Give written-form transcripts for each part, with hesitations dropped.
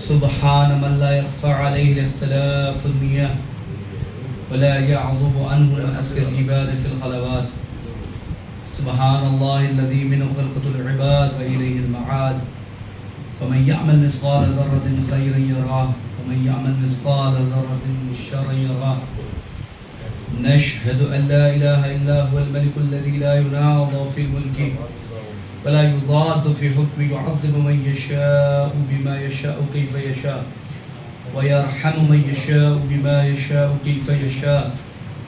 سبحان من لا يخفى عليه الاختلاف المياه ولا يعظم عنه مأس العباد في الخلوات. سبحان الله الذي منه خلقة العباد وإليه المعاد. فمن يعمل مثقال ذرة خيرا يراه ومن يعمل مثقال ذرة شرا يراه. نشهد أن لا إله إلا هو الملك الذي لا يناظر في ملكه ولا يضاد في حكمه يعذب من يشاء بما يشاء كيف يشاء ويرحم من يشاء بما يشاء كيف يشاء.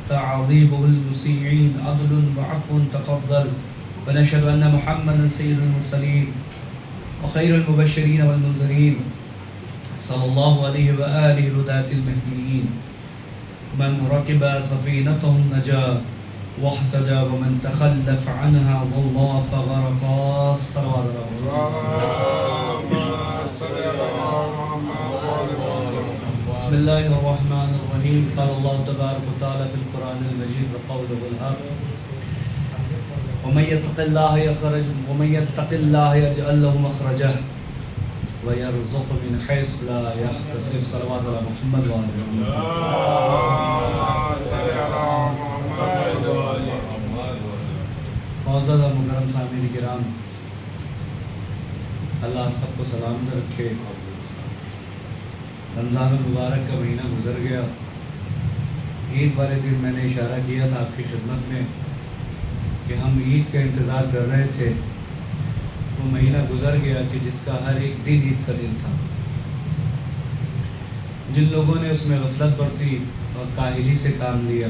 تعظيمه المسيئين عدل وعفو تفضل. ونشهد أن محمدا سيد المرسلين وخير المبشرين والمنذرين صلى الله عليه وآله الهداة المهديين. من ركب سفينتهم نجا واحتجى ومن تخلف عنها ضل فغرقا. صلوات الله. بسم الله الرحمن الرحيم. قال الله تبارك وتعالى في القرآن المجيد وقوله الحق ومن يتق الله يجعل له مخرجا ويرزق من حيث لا يحتسب. صلوات على محمد وعلى محمد. معزز اور مکرم سامعین کرام، اللہ سب کو سلامت رکھے۔ رمضان المبارک کا مہینہ گزر گیا۔ عید والے دن میں نے اشارہ کیا تھا آپ کی خدمت میں کہ ہم عید کا انتظار کر رہے تھے۔ وہ مہینہ گزر گیا کہ جس کا ہر ایک دن عید کا دن تھا۔ جن لوگوں نے اس میں غفلت برتی اور کاہلی سے کام لیا،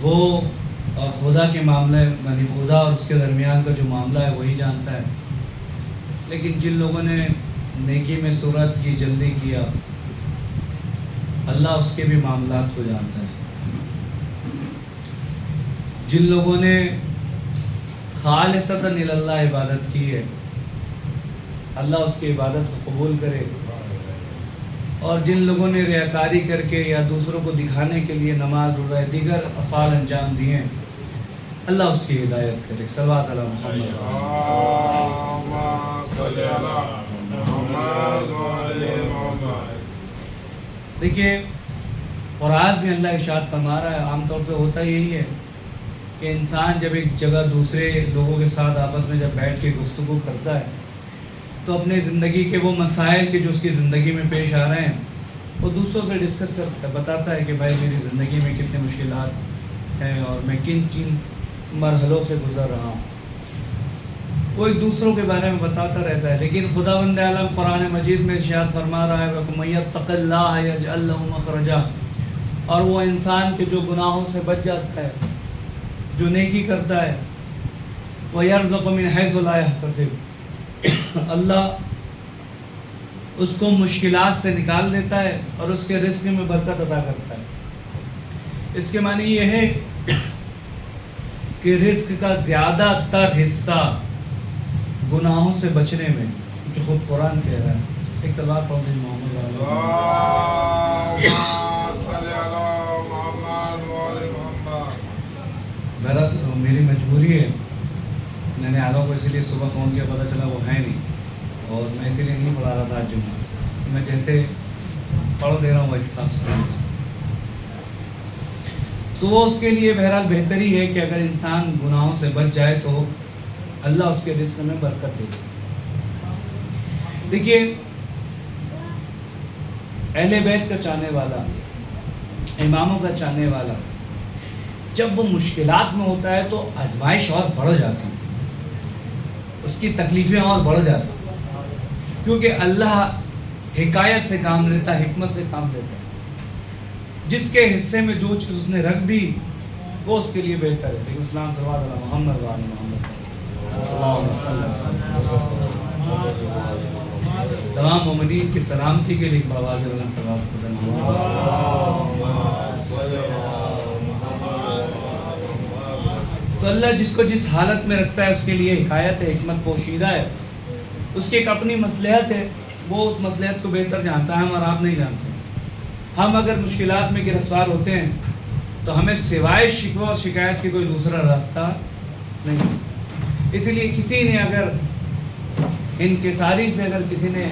وہ خدا کے معاملے یعنی خدا اور اس کے درمیان کا جو معاملہ ہے وہی جانتا ہے، لیکن جن لوگوں نے نیکی میں سرعت کی، جلدی کیا، اللہ اس کے بھی معاملات کو جانتا ہے۔ جن لوگوں نے خالصتاً اللہ عبادت کی ہے، اللہ اس کی عبادت کو قبول کرے، اور جن لوگوں نے ریاکاری کر کے یا دوسروں کو دکھانے کے لیے نماز روزہ دیگر افعال انجام دیے ہیں، اللہ اس کی ہدایت کرے۔ صلوات علی محمد۔ دیکھیے قرآن میں اللہ ارشاد فرما رہا ہے، عام طور پہ ہوتا یہی ہے کہ انسان جب ایک جگہ دوسرے لوگوں کے ساتھ آپس میں جب بیٹھ کے گفتگو کرتا ہے تو اپنے زندگی کے وہ مسائل کے جو اس کی زندگی میں پیش آ رہے ہیں وہ دوسروں سے ڈسکس کرتا ہے، بتاتا ہے کہ بھائی میری زندگی میں کتنے مشکلات ہیں اور میں کن کن مرحلوں سے گزر رہا ہوں۔ وہ ایک دوسروں کے بارے میں بتاتا رہتا ہے، لیکن خداوند عالم قرآن مجید میں ارشاد فرما رہا ہے وَمَن يَتَّقِ اللَّهَ يَجْعَل لَّهُ مَخْرَجًا، اور وہ انسان کے جو گناہوں سے بچ جاتا ہے، جو نیکی کرتا ہے، وَيَرْزُقُ مِنْ حَيْثُ لَا يَحْتَسِبُ، اللہ اس کو مشکلات سے نکال دیتا ہے اور اس کے رزق میں برکت عطا کرتا ہے۔ اس کے معنی یہ ہے کہ رزق کا زیادہ تر حصہ گناہوں سے بچنے میں، کہ خود قرآن کہہ رہا ہے۔ ایک سوال پڑھتے ہیں محمد بہرحال میری مجبوری ہے، میں نے آدھا کو اسی لیے صبح فون کیا، پتہ چلا وہ ہے نہیں، اور میں اسی لیے نہیں پڑھا رہا تھا جمعہ، میں جیسے پڑھ دے رہا ہوں اس حساب سے۔ تو وہ اس کے لیے بہرحال بہتری ہے کہ اگر انسان گناہوں سے بچ جائے تو اللہ اس کے رزق میں برکت دے گا۔ دیکھیے اہل بیت کا چاہنے والا، اماموں کا چاہنے والا، جب وہ مشکلات میں ہوتا ہے تو آزمائش اور بڑھ جاتی ہے، اس کی تکلیفیں اور بڑھ جاتی ہیں، کیونکہ اللہ حکایت سے کام لیتا ہے، حکمت سے کام لیتا ہے۔ جس کے حصے میں جو چیز اس نے رکھ دی وہ اس کے لیے بہتر ہے۔ لیکن اسلام صلوات علی محمد وعلی محمد۔ تمام مومنین کی سلامتی کے لیے بآواز بلند صلوات پڑھیں۔ تو اللہ جس کو جس حالت میں رکھتا ہے اس کے لیے حکایت ہے، حکمت پوشیدہ ہے، اس کی ایک اپنی مصلحت ہے، وہ اس مصلحت کو بہتر جانتا ہے، ہم اور آپ نہیں جانتے۔ ہم اگر مشکلات میں گرفتار ہوتے ہیں تو ہمیں سوائے شکوہ اور شکایت کے کوئی دوسرا راستہ نہیں۔ اسی لیے کسی نے اگر انکساری سے اگر کسی نے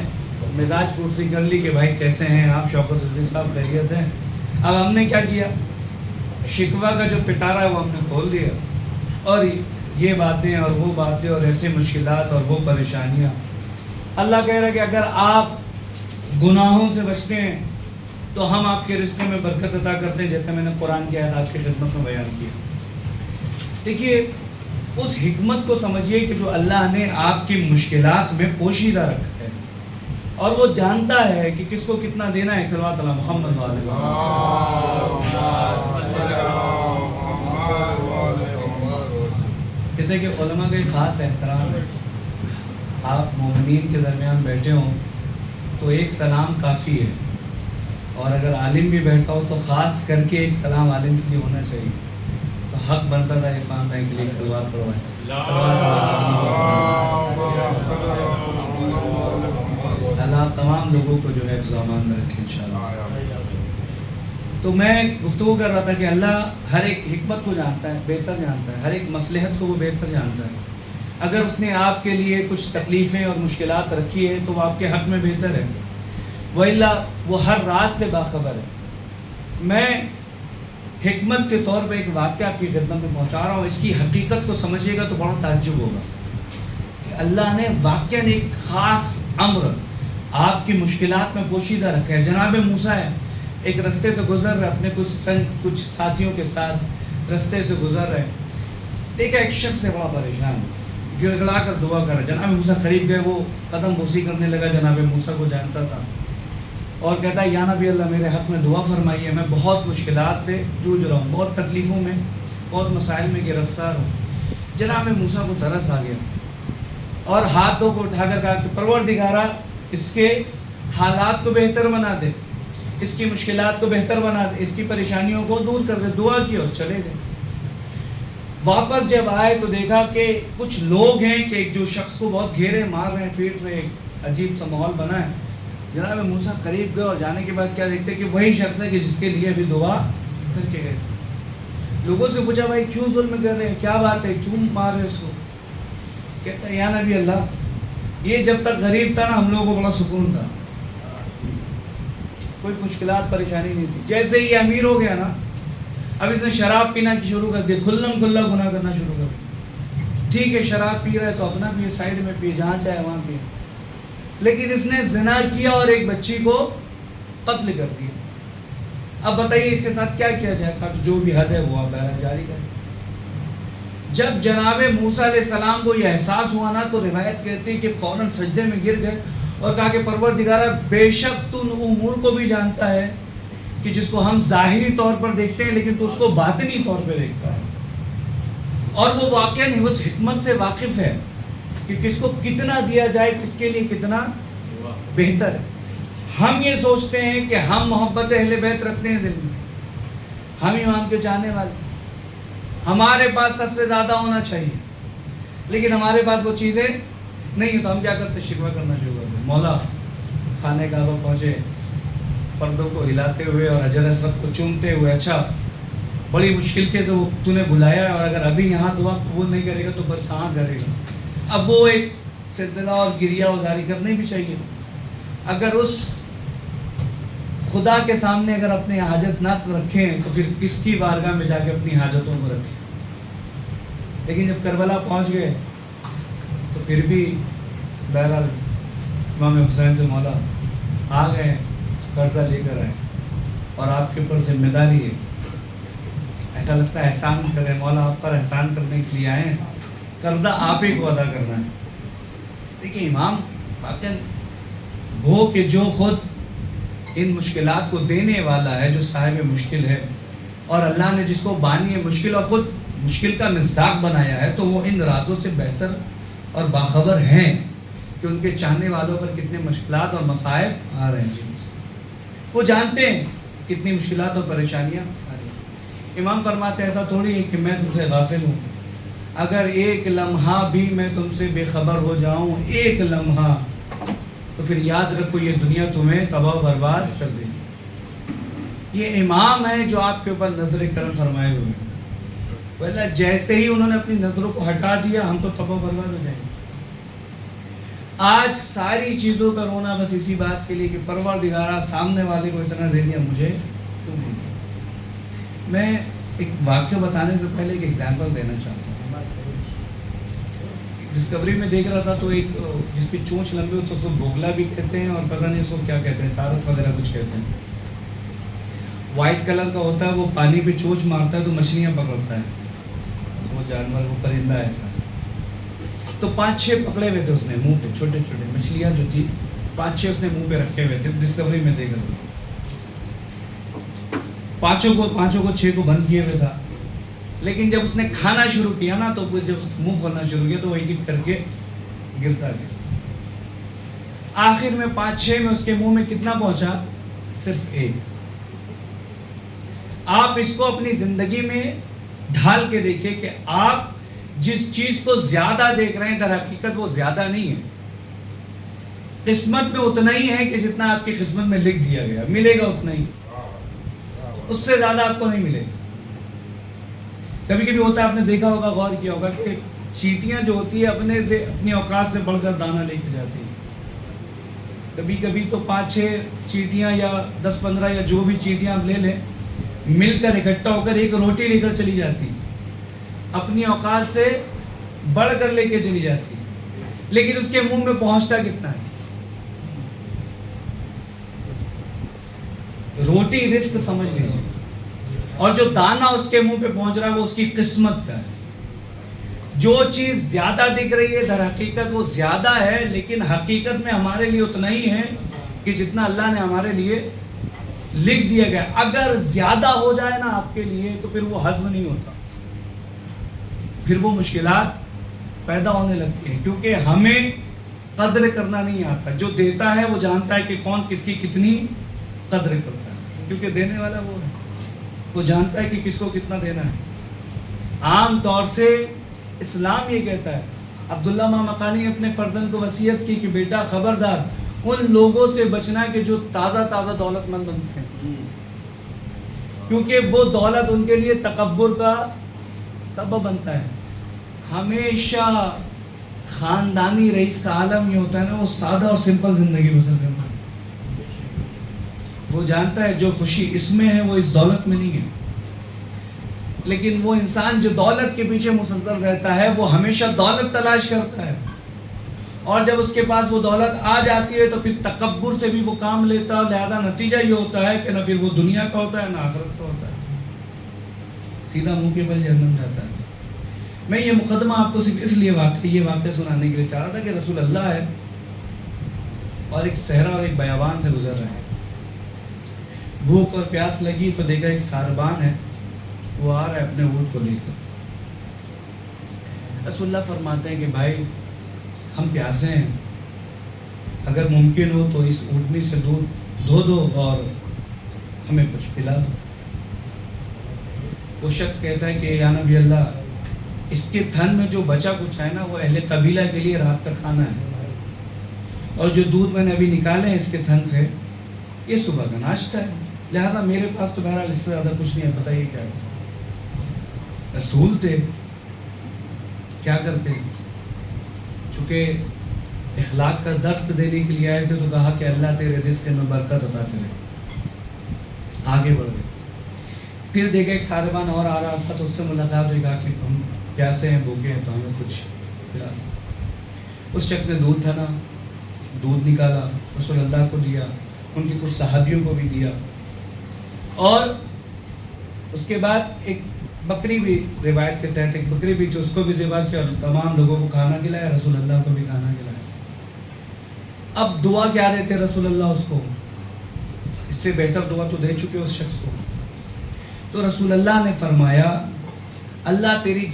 مزاج پرسی کر لی کہ بھائی کیسے ہیں آپ شوکت رضوی صاحب، خیریت ہیں. اب ہم نے کیا کیا، شکوہ کا جو پٹارا ہے وہ ہم نے کھول دیا، اور یہ باتیں اور وہ باتیں اور ایسے مشکلات اور وہ پریشانیاں. اللہ کہہ رہا ہے کہ اگر آپ گناہوں سے بچتے ہیں تو ہم آپ کے رزق میں برکت عطا کرتے ہیں، جیسے میں نے قرآن کی آیات آپ کی خدمت میں بیان کیا. دیکھیے اس حکمت کو سمجھیے کہ جو اللہ نے آپ کی مشکلات میں پوشیدہ رکھا ہے، اور وہ جانتا ہے کہ کس کو کتنا دینا ہے. صلوات علی محمد وعلی کہتے ہیں کہ علماء کا ایک خاص احترام ہے. آپ مومنین کے درمیان بیٹھے ہوں تو ایک سلام کافی ہے، اور اگر عالم بھی بیٹھا ہو تو خاص کر کے ایک سلام عالم کے لیے ہونا چاہیے. تو حق بنتا تھا عرفان بھائی کے لیے صلوات پڑھوائیں. اللہ آپ تمام لوگوں کو جو ہے حفظ و امان میں رکھیں انشاءاللہ. تو میں گفتگو کر رہا تھا کہ اللہ ہر ایک حکمت کو جانتا ہے، بہتر جانتا ہے، ہر ایک مصلحت کو وہ بہتر جانتا ہے. اگر اس نے آپ کے لیے کچھ تکلیفیں اور مشکلات رکھی ہے تو وہ آپ کے حق میں بہتر ہے، وَإِلَّا وہ ہر راز سے باخبر ہے. میں حکمت کے طور پہ ایک واقعہ آپ کی خدمت میں پہنچا رہا ہوں. اس کی حقیقت کو سمجھیے گا تو بڑا تعجب ہوگا کہ اللہ نے واقعاً ایک خاص امر آپ کی مشکلات میں پوشیدہ رکھا ہے. جناب موسیٰ ہے، ایک رستے سے گزر رہے، اپنے کچھ ساتھیوں کے ساتھ رستے سے گزر رہے، دیکھا ایک شخص ہے بڑا پریشان، گڑ گڑا کر دعا کر رہا. جناب موسیٰ قریب گئے، وہ قدم بوسی کرنے لگا. جناب موسیٰ کو جانتا تھا اور کہتا ہے یا نبی اللہ میرے حق میں دعا فرمائیے، میں بہت مشکلات سے جوجھ رہا ہوں، بہت تکلیفوں میں، بہت مسائل میں گرفتار ہوں. جناب موسیٰ کو ترس آ گیا اور ہاتھوں کو اٹھا کر کہا کہ پروردگارا اس کے حالات کو بہتر بنا دے، اس کی مشکلات کو بہتر بنا دے، اس کی پریشانیوں کو دور کر دے. دعا کی اور چلے گئے. واپس جب آئے تو دیکھا کہ کچھ لوگ ہیں کہ جو شخص کو بہت گھیرے مار رہے ہیں، پیٹ رہے ہیں، عجیب سا ماحول بنا ہے. جناب موسیٰ قریب گئے اور جانے کے بعد کیا دیکھتے کہ وہی شخص ہے کہ جس کے لیے ابھی دعا کر کے گئے. لوگوں سے پوچھا بھائی کیوں ظلم کر رہے ہیں، کیا بات ہے، کیوں مار رہے اس کو؟ کہتا ہے یا نبی اللہ یہ جب تک غریب تھا نا ہم لوگوں کو بڑا سکون تھا، کوئی مشکلات پریشانی نہیں تھی. جیسے ہی امیر ہو گیا نا اب اس نے شراب پینا شروع کر دیا، کھلم کھلا گناہ کرنا شروع کر دیا. ٹھیک ہے شراب پی رہا ہے تو اپنا پیے، سائڈ میں پیے، جہاں چاہے وہاں پیے. لیکن اس نے زنا کیا اور ایک بچی کو قتل کر دیا. اب بتائیے اس کے ساتھ کیا کیا جائے؟ جو بھی حد ہے وہ آپ بہرحال جاری کریں. جب جناب موسیٰ علیہ السلام کو یہ احساس ہوا نا تو روایت کہتی ہے کہ فوراً سجدے میں گر گئے اور کہا کہ پروردگارا بے شک تو ان امور کو بھی جانتا ہے کہ جس کو ہم ظاہری طور پر دیکھتے ہیں لیکن تو اس کو باطنی طور پہ دیکھتا ہے، اور وہ واقعاً اس حکمت سے واقف ہے کہ کس کو کتنا دیا جائے، کس کے لیے کتنا بہتر ہے. ہم یہ سوچتے ہیں کہ ہم محبت اہل بیت رکھتے ہیں دل میں، ہم امام کے چاہنے والے، ہمارے پاس سب سے زیادہ ہونا چاہیے، لیکن ہمارے پاس وہ چیزیں نہیں ہیں تو ہم کیا کرتے؟ شکوہ کرنا شروع کرتے. مولا خانے کعبہ پہنچے، پردوں کو ہلاتے ہوئے اور حجر اسود کو چومتے ہوئے، اچھا بڑی مشکل کے تو تو نے بلایا ہے اور اگر ابھی یہاں دعا قبول نہیں کرے گا تو بس کہاں کرے گا؟ اب وہ ایک سلسلہ اور گریہ ازاری کرنی بھی چاہیے. اگر اس خدا کے سامنے اگر اپنے حاجت نہ رکھیں تو پھر کس کی بارگاہ میں جا کے اپنی حاجتوں کو رکھیں. لیکن جب کربلا پہنچ گئے تو پھر بھی بہرحال امام حسین سے مولا آ گئے، قرضہ لے کر آئے اور آپ کے اوپر ذمہ داری ہے، ایسا لگتا ہے احسان کرے مولا، آپ پر احسان کرنے کے لیے آئے ہیں، قرضہ آپ ہی کو ادا کرنا ہے. دیکھیں امام واقعاً وہ کہ جو خود ان مشکلات کو دینے والا ہے، جو صاحب مشکل ہے، اور اللہ نے جس کو بانی ہے مشکل اور خود مشکل کا مصداق بنایا ہے، تو وہ ان رازوں سے بہتر اور باخبر ہیں کہ ان کے چاہنے والوں پر کتنے مشکلات اور مصائب آ رہے ہیں. وہ جانتے ہیں کتنی مشکلات اور پریشانیاں آ رہی ہیں. امام فرماتے ہیں ایسا تھوڑی ہے کہ میں تم سے غافل ہوں، اگر ایک لمحہ بھی میں تم سے بے خبر ہو جاؤں، ایک لمحہ، تو پھر یاد رکھو یہ دنیا تمہیں تباہ و برباد کر دے گی. یہ امام ہے جو آپ کے اوپر نظر کرم فرمائے ہوئے ہیں. واللہ جیسے ہی انہوں نے اپنی نظروں کو ہٹا دیا ہم تو تباہ و برباد ہو جائیں گے. آج ساری چیزوں کا رونا بس اسی بات کے لیے کہ پروردگارہ سامنے والے کو اتنا دے دیا، مجھے کیوں نہیں دیا؟ میں ایک واقعہ بتانے سے پہلے ایک ایگزامپل دینا چاہتا ہوں۔ ڈسکوری میں دیکھ رہا تھا تو ایک جس کی چونچ لمبی ہو تو اس کو بوگلا بھی کہتے ہیں، اور پتہ نہیں اس کو کیا کہتے ہیں، سارس وغیرہ کچھ کہتے ہیں۔ وائٹ کلر کا ہوتا ہے، وہ پانی پہ چونچ مارتا ہے تو مچھلیاں پکڑتا ہے، وہ جانور، وہ پرندہ ایسا۔ تو 5-6 پکڑے ہوئے تھے اس نے منہ پہ، چھوٹے چھوٹے مچھلیاں جو تھی 5-6 اس نے منہ پہ رکھے ہوئے تھے۔ ڈسکوری میں دیکھ رہا تھا، پانچوں کو 6 کو بند کیے ہوئے تھا، لیکن جب اس نے کھانا شروع کیا نا تو جب منہ کھولنا شروع کیا تو وہ ایک ایک کر کے گرتا گیا۔ آخر میں 5-6 میں اس کے منہ میں کتنا پہنچا؟ صرف 1۔ آپ اس کو اپنی زندگی میں ڈھال کے دیکھیں کہ آپ جس چیز کو زیادہ دیکھ رہے ہیں در حقیقت وہ زیادہ نہیں ہے۔ قسمت میں اتنا ہی ہے کہ جتنا آپ کی قسمت میں لکھ دیا گیا، ملے گا اتنا ہی، اس سے زیادہ آپ کو نہیں ملے گا۔ کبھی کبھی ہوتا ہے، آپ نے دیکھا ہوگا، غور کیا ہوگا کہ چیٹیاں جو ہوتی ہے اپنی اوقات سے بڑھ کر دانہ لے کے جاتی ہیں۔ کبھی کبھی تو 5-6 چیٹیاں یا 10-15 یا جو بھی چیٹیاں آپ لے لیں، مل کر اکٹھا ہو کر ایک روٹی لے کر چلی جاتی، اپنی اوقات سے بڑھ کر لے کے چلی جاتی، لیکن اس کے منہ میں پہنچتا کتنا ہے؟ روٹی رزق سمجھ لیجیے، اور جو دانہ اس کے منہ پہ پہنچ رہا ہے وہ اس کی قسمت کا ہے۔ جو چیز زیادہ دکھ رہی ہے در حقیقت وہ زیادہ ہے، لیکن حقیقت میں ہمارے لیے اتنا ہی ہے کہ جتنا اللہ نے ہمارے لیے لکھ دیا گیا۔ اگر زیادہ ہو جائے نا آپ کے لیے تو پھر وہ ہضم نہیں ہوتا، پھر وہ مشکلات پیدا ہونے لگتی ہیں، کیونکہ ہمیں قدر کرنا نہیں آتا۔ جو دیتا ہے وہ جانتا ہے کہ کون کس کی کتنی قدر کرتا ہے، کیونکہ دینے والا وہ ہے، وہ جانتا ہے کہ کس کو کتنا دینا ہے۔ عام طور سے اسلام یہ کہتا ہے، عبداللہ مامقانی اپنے فرزند کو وصیت کی کہ بیٹا خبردار ان لوگوں سے بچنا کہ جو تازہ دولت مند بنتے ہیں، کیونکہ وہ دولت ان کے لیے تکبر کا سبب بنتا ہے۔ ہمیشہ خاندانی رئیس کا عالم یہ ہوتا ہے نا، وہ سادہ اور سمپل زندگی بسر کرتا ہے۔ وہ جانتا ہے جو خوشی اس میں ہے وہ اس دولت میں نہیں ہے، لیکن وہ انسان جو دولت کے پیچھے مسلسل رہتا ہے وہ ہمیشہ دولت تلاش کرتا ہے، اور جب اس کے پاس وہ دولت آ جاتی ہے تو پھر تکبر سے بھی وہ کام لیتا ہے، لہذا نتیجہ یہ ہوتا ہے کہ نہ پھر وہ دنیا کا ہوتا ہے نہ آخرت کا ہوتا ہے، سیدھا منہ کے بل جہنم جاتا ہے۔ میں یہ مقدمہ آپ کو صرف اس لیے یہ واقعہ سنانے کے لیے چاہ رہا تھا کہ رسول اللہ ہے اور ایک صحرا اور ایک بیابان سے گزر رہے ہیں، بھوک اور پیاس لگی تو دیکھا ایک ساربان ہے، وہ آ رہا ہے اپنے اونٹ کو لے کر۔ رسول اللہ فرماتے ہیں کہ بھائی ہم پیاسے ہیں، اگر ممکن ہو تو اس اونٹنی سے دودھ دھو دو اور ہمیں کچھ پلا دو۔ وہ شخص کہتا ہے کہ یا نبی اللہ، اس کے تھن میں جو بچا کچھ ہے نا وہ اہل قبیلہ کے لیے رات کا کھانا ہے، اور جو دودھ میں نے ابھی نکالے ہیں اس کے تھن سے یہ صبح کا ناشتہ ہے، لہذا میرے پاس تو بہرحال اس سے زیادہ کچھ نہیں ہے، بتائیے کیا ہے۔ رسول تھے، کیا کرتے؟ چونکہ اخلاق کا درس دینے کے لیے آئے تھے تو کہا کہ اللہ تیرے رزق میں برکت عطا کرے، آگے بڑھ گئے۔ پھر دیکھا ایک ساربان اور آ رہا تھا تو اس سے ملاقات ہوئی، کہا کہ ہم پیاسے ہیں، بھوکے ہیں، تو ہمیں کچھ پلا۔ اس شخص نے دودھ تھا نا، دودھ نکالا، رسول اللہ کو دیا، ان کے کچھ صحابیوں کو بھی دیا، اور اس کے بعد ایک بکری بھی، روایت کے تحت ایک بکری بھی تھی، اس کو بھی ذبح کیا اور تمام لوگوں کو کھانا کھلایا، رسول اللہ کو بھی کھانا کھلایا۔ اب دعا کیا دیتے رسول اللہ اس کو؟ اس سے بہتر دعا تو دے چکے اس شخص کو۔ تو رسول اللہ نے فرمایا اللہ تیری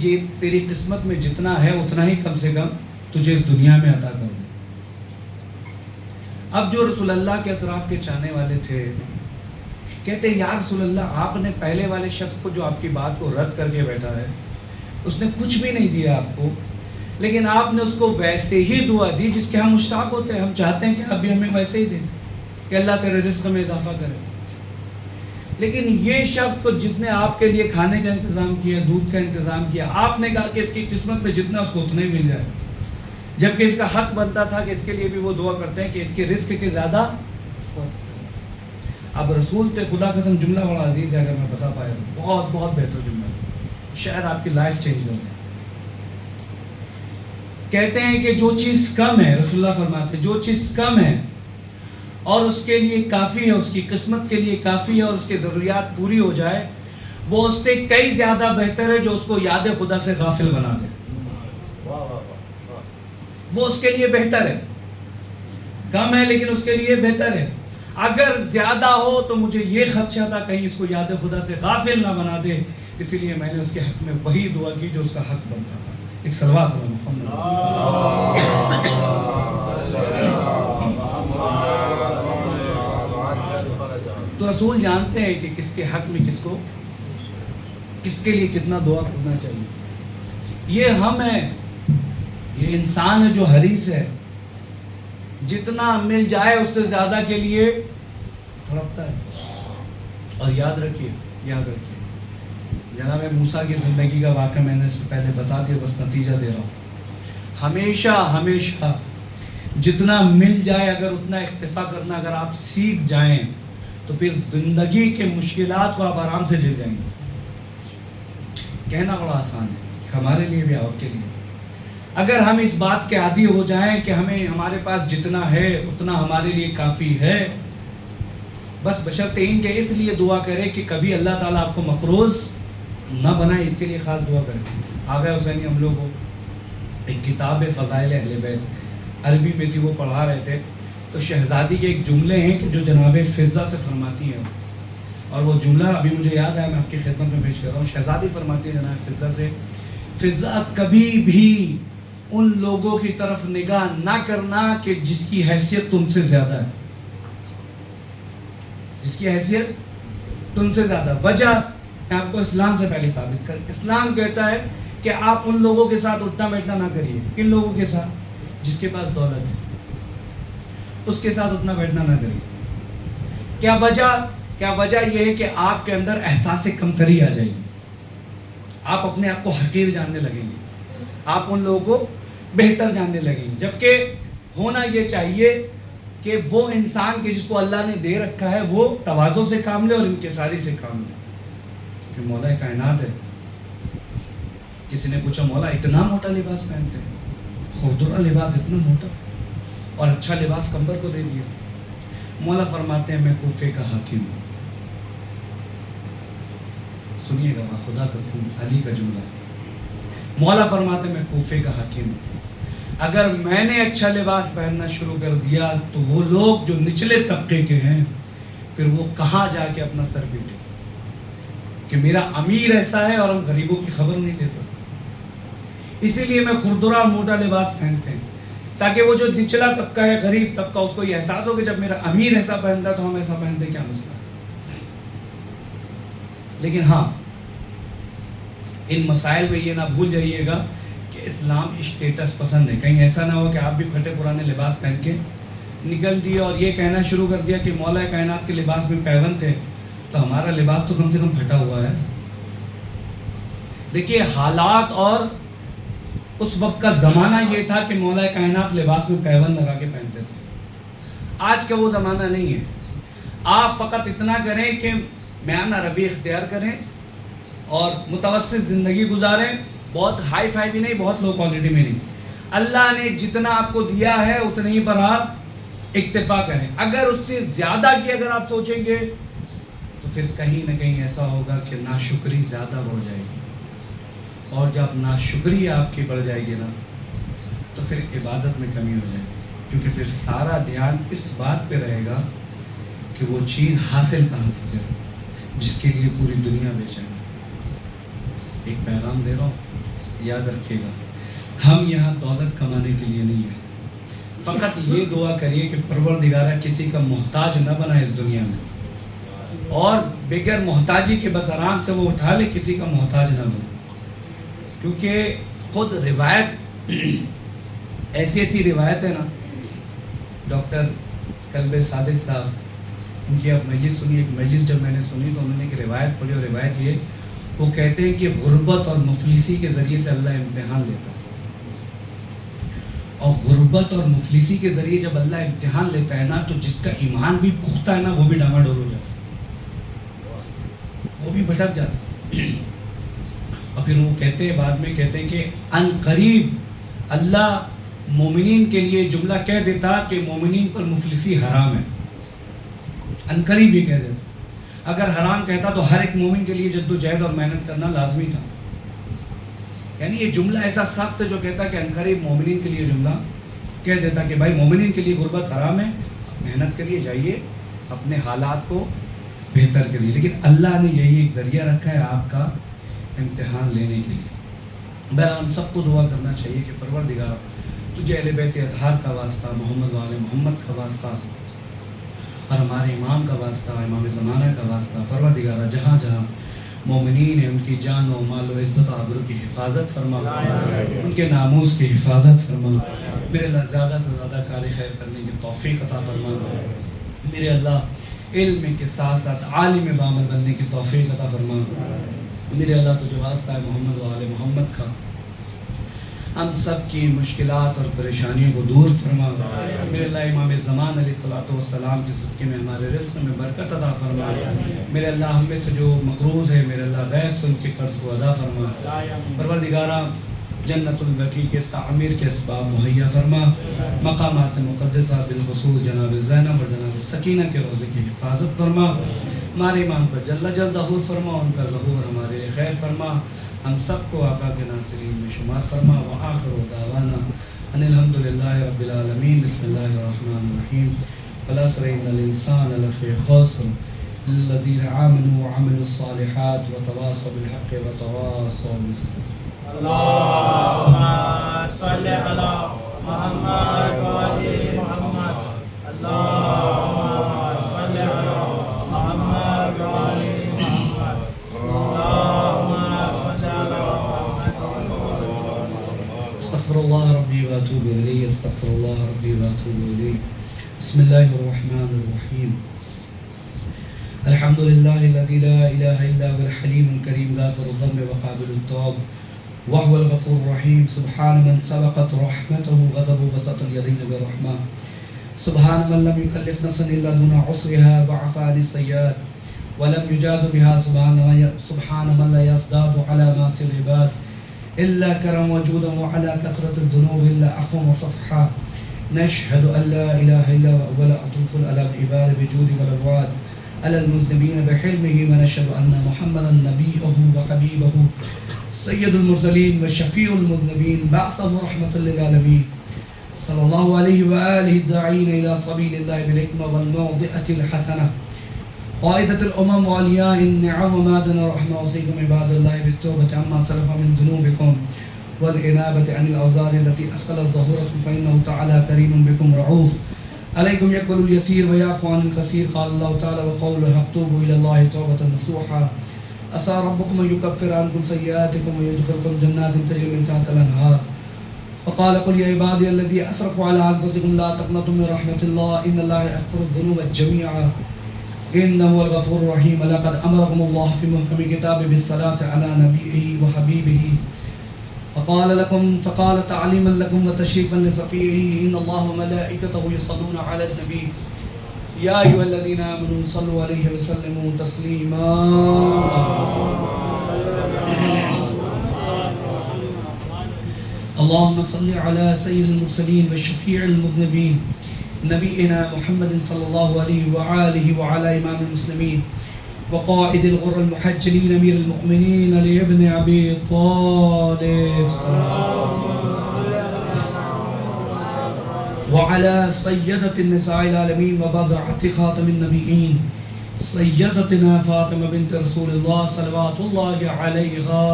قسمت میں جتنا ہے اتنا ہی کم سے کم تجھے اس دنیا میں عطا کر دے۔ اب جو رسول اللہ کے اطراف کے چاہنے والے تھے کہتے ہیں یا رسول اللہ، آپ نے پہلے والے شخص کو جو آپ کی بات کو رد کر کے بیٹھا ہے اس نے کچھ بھی نہیں دیا آپ کو، لیکن آپ نے اس کو ویسے ہی دعا دی جس کے ہم مشتاق ہوتے ہیں، ہم چاہتے ہیں کہ آپ بھی ہمیں ویسے ہی دیں کہ اللہ تیرے رزق میں اضافہ کرے۔ لیکن یہ شخص کو جس نے آپ کے لیے کھانے کا انتظام کیا، دودھ کا انتظام کیا، آپ نے کہا کہ اس کی قسمت میں جتنا اس کو اتنا ہی مل جائے، جبکہ اس کا حق بنتا تھا کہ اس کے لیے بھی وہ دعا کرتے ہیں کہ اس کے رزق کے زیادہ. اب رسول تھے, خدا قسم جملہ بڑا عزیز ہے, اگر میں بتا پایا تو بہت بہت بہتر جملہ, شاید آپ کی لائف چینج کر دے. کہتے ہیں کہ جو چیز کم ہے, رسول اللہ فرماتے ہیں جو چیز کم ہے اور اس کے لیے کافی ہے, اس کی قسمت کے لیے کافی ہے اور اس کی ضروریات پوری ہو جائے, وہ اس سے کئی زیادہ بہتر ہے جو اس کو یاد خدا سے غافل بنا دے. وہ اس کے لیے بہتر ہے. کم ہے لیکن اس کے لیے بہتر ہے. اگر زیادہ ہو تو مجھے یہ خدشہ تھا کہیں اس کو یاد خدا سے غافل نہ بنا دے, اسی لیے میں نے اس کے حق میں وہی دعا کی جو اس کا حق بنتا تھا. ایک صلوات علی محمد. تو رسول جانتے ہیں کہ کس کے حق میں کس کے لیے کتنا دعا کرنا چاہیے. یہ ہم ہیں, یہ انسان ہے جو حریص ہے, جتنا مل جائے اس سے زیادہ کے لیے تڑپتا ہے. اور یاد رکھیے جناب موسیٰ کی زندگی کا واقعہ میں نے اس سے پہلے بتا دیا, بس نتیجہ دے رہا ہوں. ہمیشہ جتنا مل جائے اگر اتنا اکتفا کرنا اگر آپ سیکھ جائیں تو پھر زندگی کے مشکلات کو آپ آرام سے جھیل جائیں گے. کہنا بڑا آسان ہے ہمارے لیے بھی, آپ کے لیے. اگر ہم اس بات کے عادی ہو جائیں کہ ہمارے پاس جتنا ہے اتنا ہمارے لیے کافی ہے, بس بشرطِ ان کہ اس لیے دعا کرے کہ کبھی اللہ تعالیٰ آپ کو مقروض نہ بنائے, اس کے لیے خاص دعا کرے. آغا حسینی ہم لوگ کو ایک کتاب فضائل اہل بیت عربی میں تھی, وہ پڑھا رہے تھے, تو شہزادی کے ایک جملے ہیں کہ جو جناب فضہ سے فرماتی ہیں, اور وہ جملہ ابھی مجھے یاد آیا, میں آپ کی خدمت میں پیش کر رہا ہوں. شہزادی فرماتی ہے جناب فضہ سے, فضہ کبھی بھی ان لوگوں کی طرف نگاہ نہ کرنا کہ جس کی حیثیت تم سے زیادہ ہے, جس کی حیثیت تم سے زیادہ. وجہ میں آپ کو اسلام سے پہلے ثابت کر, اسلام کہتا ہے کہ آپ ان لوگوں کے ساتھ اٹھنا بیٹھنا نہ کریے. کن لوگوں کے ساتھ؟ جس کے پاس دولت ہے, اس کے ساتھ اٹھنا بیٹھنا نہ کریے. کیا وجہ یہ ہے کہ آپ کے اندر احساس کمتری آ جائے گی, آپ اپنے آپ کو حقیر جاننے لگیں گے, آپ ان لوگوں کو بہتر جاننے لگیں گے. جبکہ ہونا یہ چاہیے کہ وہ انسان کے جس کو اللہ نے دے رکھا ہے وہ تواضع سے کام لے اور انکساری سے کام لے. کہ مولا کائنات ہے. کسی نے پوچھا مولا اتنا موٹا لباس پہنتے ہیں, خوبصورت لباس اتنا موٹا, اور اچھا لباس کمبر کو دے دیا. مولا فرماتے ہیں میں کوفے کا حاکم ہوں. سنیے گا, خدا قسم علی کا جملہ ہے. مولا فرماتے ہیں میں کوفے کا حاکم ہوں. اگر میں نے اچھا لباس پہننا شروع کر دیا تو وہ لوگ جو نچلے طبقے کے ہیں پھر وہ کہاں جا کے اپنا سر پیٹے کہ میرا امیر ایسا ہے اور ہم غریبوں کی خبر نہیں لیتے. اسی لیے میں خردرا موٹا لباس پہنتے ہیں تاکہ وہ جو نچلا طبقہ ہے, غریب طبقہ, اس کو یہ احساس ہو کہ جب میرا امیر ایسا پہنتا ہے تو ہم ایسا پہنتے, کیا مسئلہ. لیکن ہاں ان مسائل میں یہ نہ بھول جائیے گا کہ اسلام اسٹیٹس پسند ہے. کہیں ایسا نہ ہو کہ آپ بھی پھٹے پرانے لباس پہن کے نکل دیے اور یہ کہنا شروع کر دیا کہ مولا کائنات کے لباس میں پیون تھے تو ہمارا لباس تو کم سے کم پھٹا ہوا ہے. دیکھیے حالات اور اس وقت کا زمانہ یہ تھا کہ مولا کائنات لباس میں پیون لگا کے پہنتے تھے. آج کا وہ زمانہ نہیں ہے. آپ فقط اتنا کریں کہ میانہ روی اختیار کریں اور متوسط زندگی گزاریں, بہت ہائی فائی بھی نہیں, بہت لو کوالٹی میں نہیں. اللہ نے جتنا آپ کو دیا ہے اتنے ہی پر آپ اکتفا کریں. اگر اس سے زیادہ کی اگر آپ سوچیں گے تو پھر کہیں نہ کہیں ایسا ہوگا کہ ناشکری زیادہ بڑھ جائے گی, اور جب ناشکری آپ کی بڑھ جائے گی نا تو پھر عبادت میں کمی ہو جائے گی, کیونکہ پھر سارا دھیان اس بات پہ رہے گا کہ وہ چیز حاصل کہاں سے کرے جس کے لیے پوری دنیا بیچے گا. ایک پیغام دے رہا ہوں, یاد رکھیے گا, ہم یہاں دولت کمانے کے لیے نہیں ہیں. فقط یہ دعا کریے کہ پروردگارہ کسی کا محتاج نہ بنائے اس دنیا میں, اور بغیر محتاجی کے بس آرام سے وہ اٹھا لے, کسی کا محتاج نہ بنے. کیونکہ خود روایت ایسی روایت ہے نا, ڈاکٹر کلب صادق صاحب, ان کی آپ مجلس سنی, ایک مجلس جب میں نے سنی تو انہوں نے ایک روایت پڑھی, اور روایت یہ وہ کہتے ہیں کہ غربت اور مفلسی کے ذریعے سے اللہ امتحان لیتا ہے, اور غربت اور مفلسی کے ذریعے جب اللہ امتحان لیتا ہے نا تو جس کا ایمان بھی پختہ ہے نا وہ بھی ڈاما ڈول ہو جاتا ہے، وہ بھی بھٹک جاتا ہے۔ اور پھر وہ کہتے ہیں بعد میں کہتے ہیں کہ ان قریب اللہ مومنین کے لیے جملہ کہہ دیتا کہ مومنین پر مفلسی حرام ہے، ان قریب یہ کہہ دیتا۔ اگر حرام کہتا تو ہر ایک مومن کے لیے جد و جہد اور محنت کرنا لازمی تھا۔ یعنی یہ جملہ ایسا سخت ہے جو کہتا کہ انقریب مومنین کے لیے جملہ کہہ دیتا کہ بھائی مومنین کے لیے غربت حرام ہے، محنت کریے، جائیے اپنے حالات کو بہتر کریے، لیکن اللہ نے یہی ایک ذریعہ رکھا ہے آپ کا امتحان لینے کے لیے۔ بہرحال ہم سب کو دعا کرنا چاہیے کہ پروردگار تجھے اہل بیت اطہار کا واسطہ، محمد و آل محمد کا واسطہ اور ہمارے امام کا واسطہ، امام زمانہ کا واسطہ، پروردگار جہاں جہاں مومنین ہیں ان کی جان و مال و عزت و آبرو کی حفاظت فرما، ان کے ناموس کی حفاظت فرما، میرے اللہ زیادہ سے زیادہ کار خیر کرنے کی توفیق عطا فرما، میرے اللہ علم کے ساتھ ساتھ عالم بعمل بننے کی توفیق عطا فرما، میرے اللہ تجھے واسطہ ہے محمد و آل محمد کا، ہم سب کی مشکلات اور پریشانیوں کو دور فرما، میرے اللہ امام زمان علیہ السلام کے صدقے میں ہمارے رزق میں برکت عطا فرما، میرے اللہ ہم میں سے جو مقروض ہے میرے اللہ غیب سے ان کے قرض کو ادا فرما، پروردگارہ جنت البقیع کے تعمیر کے اسباب مہیا فرما، مقامات مقدسہ بالخصوص جناب زینب اور جناب سکینہ کے روضے کی حفاظت فرما، ہمارے امام پر جل ظہور فرما، ان کا ظہور ہمارے لیے خیر فرما، ہم سب کو آقا کے ناصرین میں شمار فرما، وآخر دعوانا ان الحمدللہ رب العالمین، بسم اللہ الرحمن الرحیم، والعصر ان الانسان لفی خسر الذین آمنوا وعملوا الصالحات وتواصوا بالحق وتواصوا بالصبر۔ اللهم صل على محمد وآل محمد، اللهم صل على محمد وآل محمد، اللهم صل على استغفر اللہ ربی واتوب الیہ، استغفر اللہ ربی واتوب الیہ، بسم اللہ الرحمن الرحیم، الحمد للہ الذی لا الہ الا هو الحلیم الکریم غافر الذنب وقابل التوب وهو الغفور الرحیم، سبحان من سبقت رحمته غضب بسط الیدین برحمہ، سبحان من لم يكلف نفسا الا دون عسرها وعفى عن السيئات ولم يجاز بها، سبحان من لا يزداد على معاصي العباد الا كرم وجودا وعلى كثرة الذنوب الا عفوا وصفحا، نشهد ان لا اله الا هو ولا اطوف على العباد بجود والواد على المذنبين بحلمه، ونشهد ان محمدا نبيه وحبيبه سید المرسلین وشفیع المذنبین بعثه رحمة للعالمین، صلی اللہ علیہ وآلہ الداعین الى سبیل اللہ بالحکمہ والموضعۃ الحسنہ، قائدۃ الامم واولیاء النعم ومعدن الرحمہ، اوصیکم عباد اللہ بالتوبۃ عما سلف من ذنوبکم والانابۃ عن الاوزار التي اثقلت ظهورکم فانه تعالی کریم بکم رعوف، علیکم یقبل الیسیر ویعفو عن الکثیر، قال اللہ تعالی وقول الحق توبوا الى اللہ توبۃ نصوحا، عسى ربكم أن يكفر عنكم سيئاتكم ويدخلكم جنات تجري من تحتها الأنهار، وقال قل يا عبادي الذين أسرفوا على أنفسكم لا تقنطوا من رحمة الله إن الله يغفر الذنوب جميعا إنه هو الغفور الرحيم، لقد أمركم الله في محكم كتابه بالصلاة على نبيه وحبيبه فقال تعليما لكم وتشريفا لصفيه إن الله وملائكته يصلون على النبي يا أيها الذين آمنوا صلوا عليه وسلموا تسليما، اللهم صل على سيد المرسلين وشفيع المذنبين نبينا محمد صلى الله عليه وآله وعلى إمام المسلمين وقائد الغر المحجلين أمير المؤمنين علي بن أبي طالب وعلى سيدة النساء العالمين وبضعة خاتم النبيين سيدتنا فاطمة بنت رسول الله صلوات الله عليها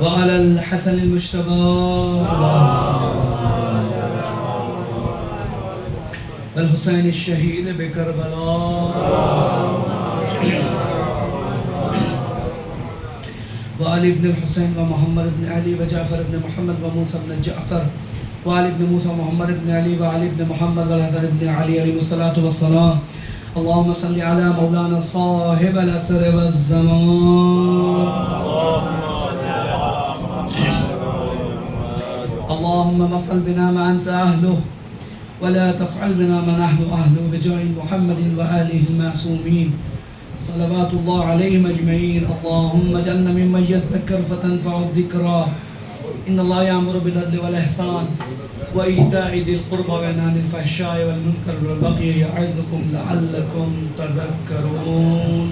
وعلى الحسن المجتبى والحسين الشهيد بكربلاء وعلي بن الحسين ومحمد بن علي وجعفر بن محمد وموسى بن جعفر وعلي بن موسى ومحمد بن علي وعلي بن محمد والحسن بن علي عليه الصلاة والسلام، اللهم صل على مولانا صاحب العصر والزمان اللهم افعل بنا ما أنت أهله ولا تفعل بنا ما نحن أهله بجاه محمد وآله المعصومين صلوات الله عليهم أجمعين. اللهم اجعلنا ممن يذكر فتنفع الذكرى. إن الله يأمر بالعدل والإحسان وإيتاء ذي القربى وينهى عن الفحشاء والمنكر والبغي يعظكم لعلكم تذكرون.